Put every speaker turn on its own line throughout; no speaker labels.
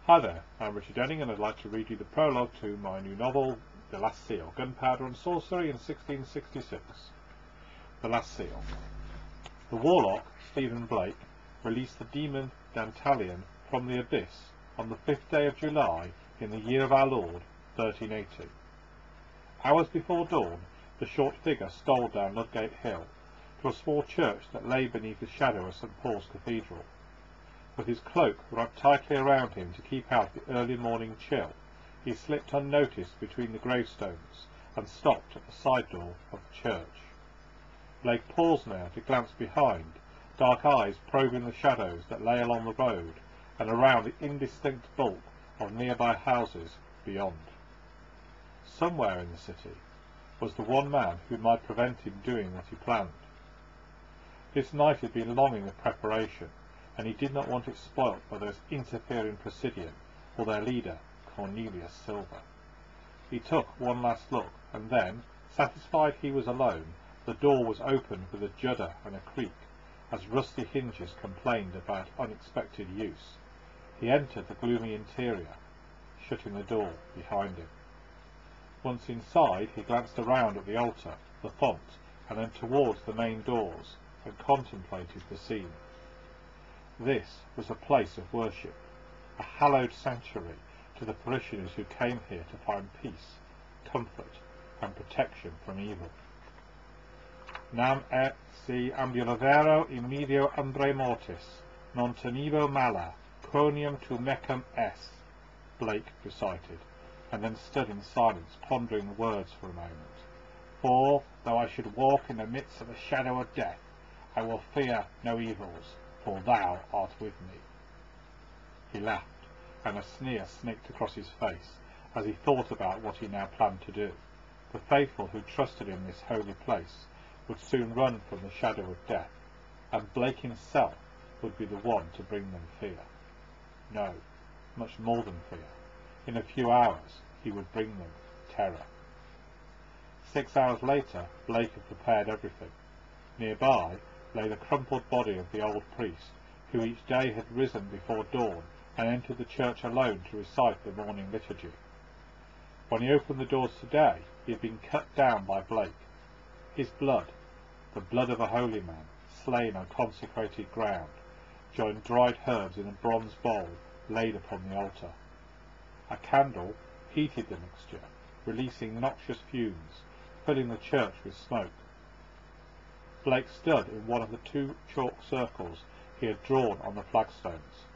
Hi there, I'm Richard Denning and I'd like to read you the prologue to my new novel, The Last Seal, Gunpowder and Sorcery in 1666. The Last Seal. The warlock, Stephen Blake, released the demon Dantalion from the abyss on the 5th day of July in the year of our Lord, 1380. Hours before dawn, the short figure stole down Ludgate Hill to a small church that lay beneath the shadow of St. Paul's Cathedral. With his cloak wrapped tightly around him to keep out the early morning chill, he slipped unnoticed between the gravestones and stopped at the side door of the church. Blake paused now to glance behind, dark eyes probing the shadows that lay along the road and around the indistinct bulk of nearby houses beyond. Somewhere in the city was the one man who might prevent him doing what he planned. This night had been long in the preparation, and he did not want it spoilt by those interfering Presidium or their leader, Cornelius Silver. He took one last look, and then, satisfied he was alone, the door was opened with a judder and a creak, as rusty hinges complained about unexpected use. He entered the gloomy interior, shutting the door behind him. Once inside, he glanced around at the altar, the font, and then towards the main doors, and contemplated the scene. This was a place of worship, a hallowed sanctuary to the parishioners who came here to find peace, comfort, and protection from evil. Nam et si ambulivero in medio umbre mortis, non tenivo mala, quoniam tu mecum es, Blake recited, and then stood in silence, pondering the words for a moment. For, though I should walk in the midst of the shadow of death, I will fear no evils, for thou art with me. He laughed, and a sneer snaked across his face as he thought about what he now planned to do. The faithful who trusted in this holy place would soon run from the shadow of death, and Blake himself would be the one to bring them fear. No, much more than fear. In a few hours he would bring them terror. 6 hours later, Blake had prepared everything. Nearby lay the crumpled body of the old priest, who each day had risen before dawn and entered the church alone to recite the morning liturgy. When he opened the doors today, he had been cut down by Blake. His blood, the blood of a holy man, slain on consecrated ground, joined dried herbs in a bronze bowl laid upon the altar. A candle heated the mixture, releasing noxious fumes, filling the church with smoke. Blake stood in one of the 2 chalk circles he had drawn on the flagstones.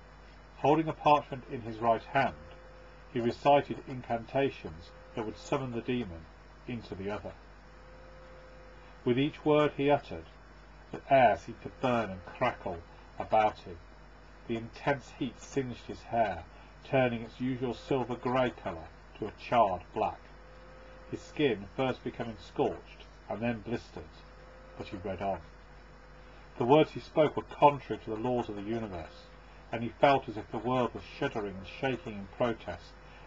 Holding a parchment in his right hand, he recited incantations that would summon the demon into the other. With each word he uttered, the air seemed to burn and crackle about him. The intense heat singed his hair, turning its usual silver grey colour to a charred black. His skin first becoming scorched and then blistered, but he read on. The words he spoke were contrary to the laws of the universe, and he felt as if the world was shuddering and shaking in protest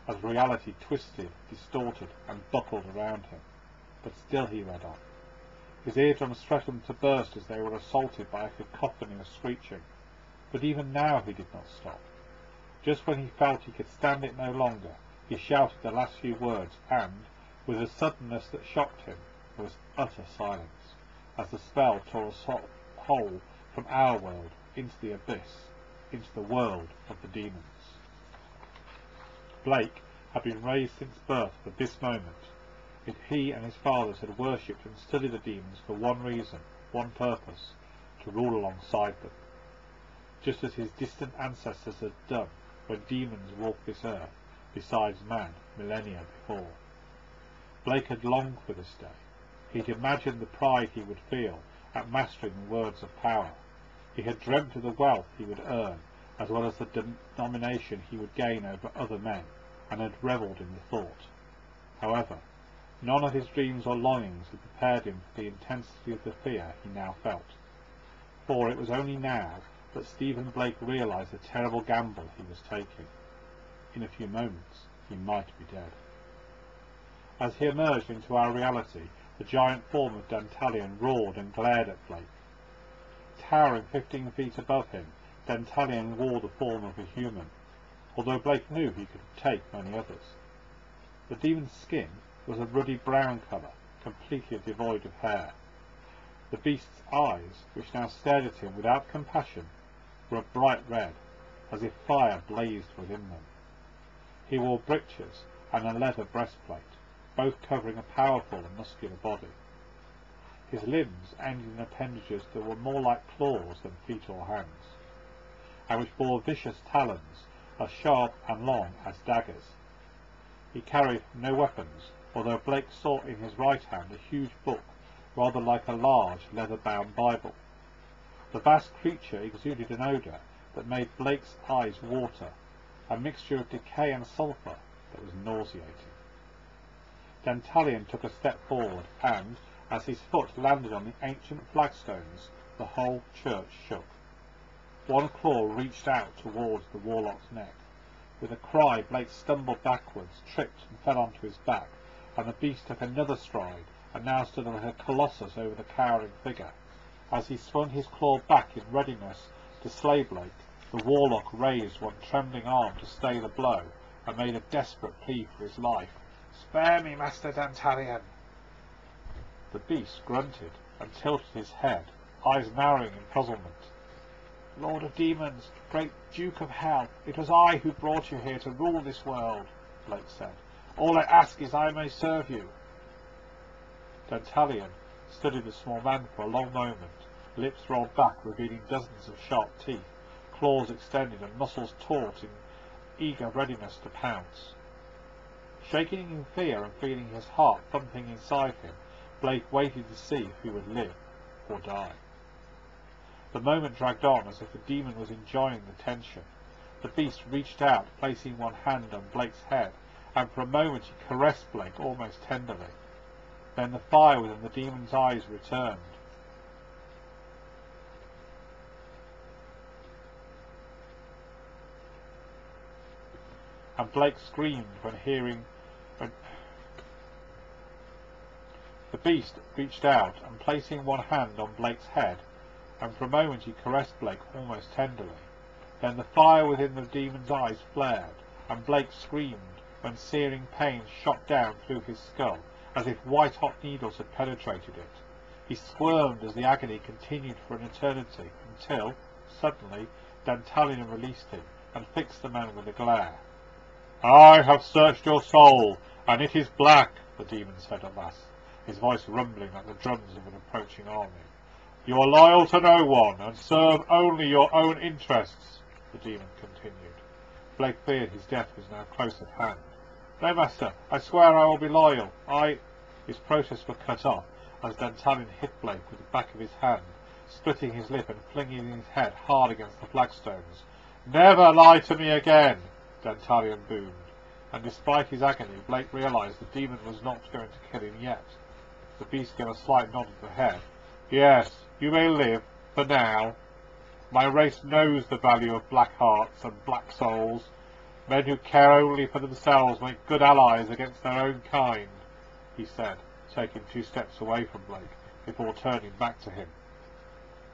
as reality twisted, distorted, and buckled around him. But still he read on. His eardrums threatened to burst as they were assaulted by a cacophony of screeching, but even now he did not stop. Just when he felt he could stand it no longer, he shouted the last few words, and, with a suddenness that shocked him, there was utter silence, as the spell tore a hole from our world into the abyss, into the world of the demons. Blake had been raised since birth for this moment. Yet he and his fathers had worshipped and studied the demons for one reason, one purpose, to rule alongside them, just as his distant ancestors had done when demons walked this earth besides man millennia before. Blake had longed for this day. He had imagined the pride he would feel at mastering the words of power. He had dreamt of the wealth he would earn, as well as the domination he would gain over other men, and had revelled in the thought. However, none of his dreams or longings had prepared him for the intensity of the fear he now felt. For it was only now that Stephen Blake realised the terrible gamble he was taking. In a few moments he might be dead. As he emerged into our reality, the giant form of Dantalion roared and glared at Blake. Towering 15 feet above him, Dantalion wore the form of a human. although Blake knew he could take many others. The demon's skin was a ruddy brown colour, completely devoid of hair. The beast's eyes, which now stared at him without compassion, were a bright red, as if fire blazed within them. He wore breeches and a leather breastplate, both covering a powerful and muscular body. His limbs ended in appendages that were more like claws than feet or hands, and which bore vicious talons as sharp and long as daggers. He carried no weapons, although Blake saw in his right hand a huge book, rather like a large leather-bound Bible. The vast creature exuded an odour that made Blake's eyes water, a mixture of decay and sulphur that was nauseating. Dantalion took a step forward, and, as his foot landed on the ancient flagstones, the whole church shook. One claw reached out towards the warlock's neck. With a cry, Blake stumbled backwards, tripped and fell onto his back, and the beast took another stride, and now stood like a colossus over the cowering figure. As he swung his claw back in readiness to slay Blake, the warlock raised one trembling arm to stay the blow, and made a desperate plea for his life. "Spare me, Master Dantalion!" The beast grunted and tilted his head, eyes narrowing in puzzlement. "Lord of Demons, great Duke of Hell, it was I who brought you here to rule this world," Blake said. "All I ask is I may serve you." Dantalion studied the small man for a long moment, lips rolled back, revealing dozens of sharp teeth, claws extended and muscles taut in eager readiness to pounce. Shaking in fear and feeling his heart thumping inside him, Blake waited to see if he would live or die. The moment dragged on as if the demon was enjoying the tension. The beast reached out, placing one hand on Blake's head, and for a moment he caressed Blake almost tenderly. Then the fire within the demon's eyes returned. And Blake screamed when the beast reached out, and placing one hand on Blake's head, and for a moment he caressed Blake almost tenderly. Then the fire within the demon's eyes flared, and Blake screamed when searing pain shot down through his skull, as if white-hot needles had penetrated it. He squirmed as the agony continued for an eternity, until, suddenly, Dantalion released him, and fixed the man with a glare. "I have searched your soul, and it is black," the demon said at last, his voice rumbling like the drums of an approaching army. "You are loyal to no one, and serve only your own interests," the demon continued. Blake feared his death was now close at hand. "No, master, I swear I will be loyal. His protests were cut off, as Dantalion hit Blake with the back of his hand, splitting his lip and flinging his head hard against the flagstones. "Never lie to me again!" Dantalion boomed, and despite his agony, Blake realised the demon was not going to kill him yet. The beast gave a slight nod of the head. "Yes, you may live, for now. My race knows the value of black hearts and black souls. Men who care only for themselves make good allies against their own kind," he said, taking 2 steps away from Blake, before turning back to him.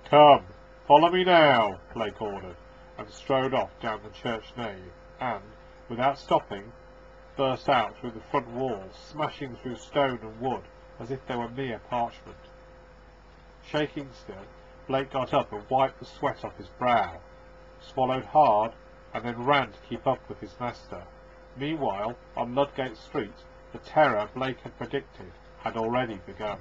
"Come, follow me now," Blake ordered, and strode off down the church nave, and, without stopping, burst out through the front walls, smashing through stone and wood as if they were mere parchment. Shaking still, Blake got up and wiped the sweat off his brow, swallowed hard, and then ran to keep up with his master. Meanwhile, on Ludgate Street, the terror Blake had predicted had already begun.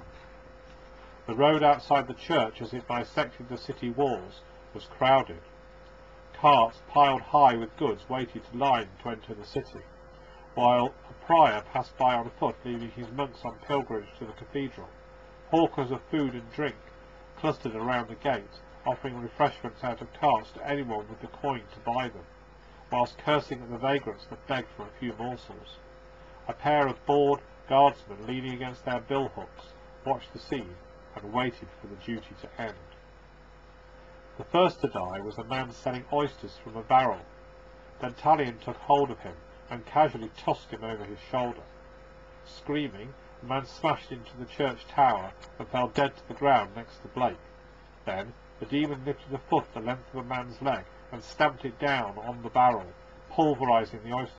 The road outside the church, as it bisected the city walls, was crowded. Carts piled high with goods waited to line to enter the city, while a prior passed by on foot, leaving his monks on pilgrimage to the cathedral. Hawkers of food and drink clustered around the gate, offering refreshments out of carts to anyone with the coin to buy them, whilst cursing at the vagrants that begged for a few morsels. A pair of bored guardsmen, leaning against their bill-hooks, watched the scene and waited for the duty to end. The first to die was a man selling oysters from a barrel. Dantalion took hold of him and casually tossed him over his shoulder. Screaming, the man smashed into the church tower and fell dead to the ground next to Blake. Then the demon lifted a foot the length of a man's leg and stamped it down on the barrel, pulverising the oyster